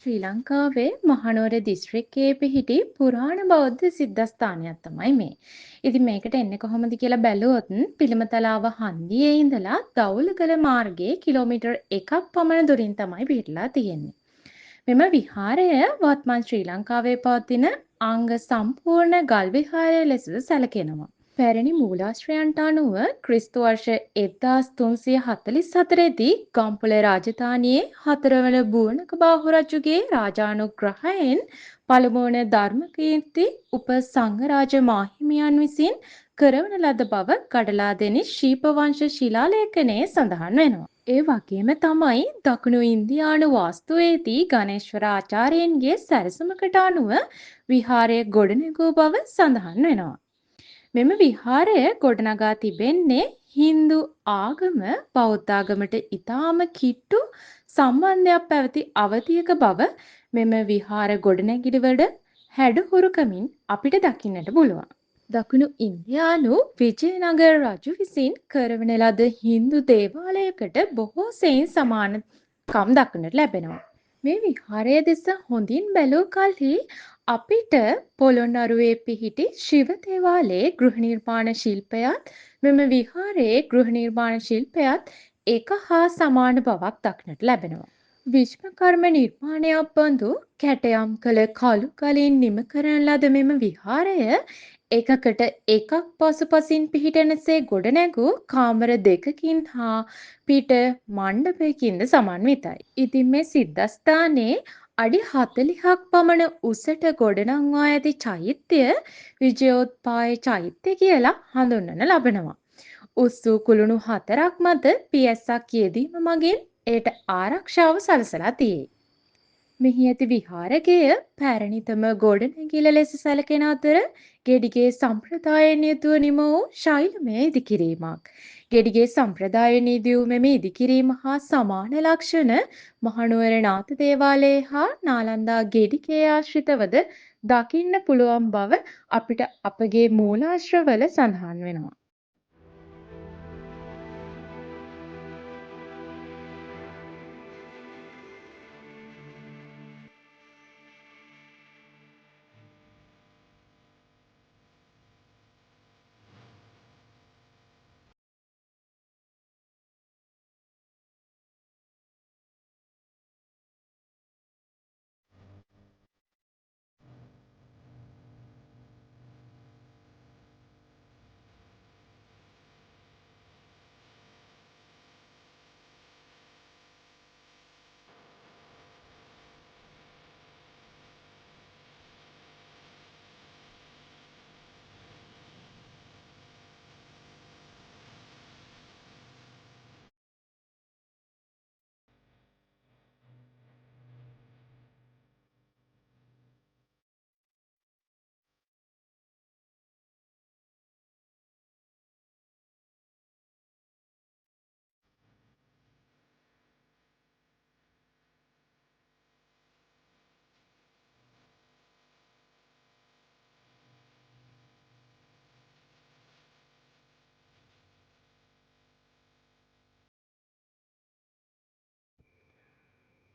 ශ්‍රී ලංකාවේ මහනුවර දිස්ත්‍රික්කයේ පිහිටි පුරාණ බෞද්ධ සිද්ධස්ථානයක් තමයි මේ. ඉතින් මේකට එන්නේ කොහොමද කියලා බැලුවොත් පිළිමතලාව හන්දියේ ඉඳලා දවුලගල මාර්ගයේ කිලෝමීටර් 1ක් පමණ දුරින් තමයි පිහිටලා තියෙන්නේ. මෙම විහාරය වත්මන් ශ්‍රී ලංකාවේ පවතින අංග සම්පූර්ණ ගල් විහාරය ලෙසද සැලකෙනවා. පැරණි මූලාශ්‍රයන්ට අනුව ක්‍රිස්තු වර්ෂ 1344 දී ගම්පොළ රාජධානියේ හතරවන බූණකබාහු රජුගේ රාජානුග්‍රහයෙන් පළමුවන ධර්මකීර්ති උපසංඝරාජ මාහිමියන් විසින් කරවන ලද බව ගඩලාදෙණි ශීපවංශ ශිලාලේඛනයේ සඳහන් වෙනවා. ඒ වගේම තමයි දකුණු ඉන්දියානු වාස්තුවේදී ගණේශ්වර ආචාර්යන්ගේ සැරසුමකට අනුව විහාරය ගොඩනැගූ බව සඳහන් වෙනවා. මෙම විහාරය ගොඩනගා තිබෙන්නේ හින්දු ආගම බෞද්ධාගමට ඉතාම කිට්ටු සම්බන්ධයක් පැවති අවධියක බව මෙම විහාර ගොඩනැගිලිවල හැඩහුරුකමින් අපිට දකින්නට පුළුවන්. දකුණු ඉන්දියානු විජයනගර රජු විසින් කරවන ලද හින්දු දේවාලයකට බොහෝ සෙයින් සමානකම් දක්නට ලැබෙනවා. මේ විහාරය දෙස හොඳින් බැලූ කල්හි අපිට පොළොන්නරුවේ පිහිටි ශිව දේවාලයේ ගෘහ නිර්මාණ ශිල්පයත් මෙම විහාරයේ ගෘහ නිර්මාණ ශිල්පයත් එක හා සමාන බවක් දක්නට ලැබෙනවා. විශ්වකර්ම නිර්මාණයක් බඳු කැටයම් කළ කළු ගලින් නිම කරන ලද මෙම විහාරය එකකට එකක් පසුපසින් පිහිටනසේ ගොඩනැගූ කාමර දෙකකින් හා පිට මණ්ඩපයකින්ද සමන්විතයි. ඉතින් මේ සිද්ධස්ථානයේ අඩි 40ක් පමණ උසට ගොඩනංවා ඇති චෛත්‍යය විජයෝත්පාය චෛත්‍ය කියලා හඳුන්වන ලබනවා. උස් වූ කුළුණු 4ක් මත පියැස්සක් යෙදීම මගින් එයට ආරක්ෂාව සලසලා තියෙයි. මෙහි ඇති විහාරකය පැරණිතම ගොඩනැගිල්ල ලෙස සැලකෙන අතර ගෙඩිගේ සම්ප්‍රදායෙන් යුතුව නිම වූ ශෛලමය ඉදිකිරීමක්. ගෙඩිගේ සම්ප්‍රදායෙන් ඉදි වූ මෙම ඉදිකිරීම හා සමාන ලක්ෂණ මහනුවර නාථ දේවාලයේ හා නාලන්දා ගෙඩිගේ ආශ්‍රිතවද දකින්න පුළුවන් බව අපිට අපගේ මූලාශ්‍රවල සඳහන් වෙනවා.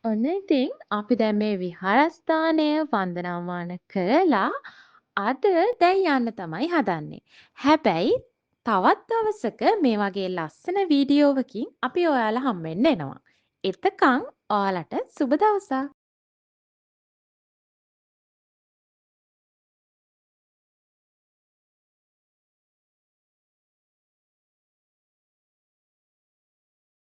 ඔන්න ඉතින් අපි දැන් මේ විහාරස්ථානය වන්දනාමාන කරලා අද දැන් යන්න තමයි හදන්නේ. හැබැයි තවත් දවසක මේ වගේ ලස්සන වීඩියෝවකින් අපි ඔයාලා හම්බෙන්න එනවා. එතකන් ඔයාලට සුබ දවසක්.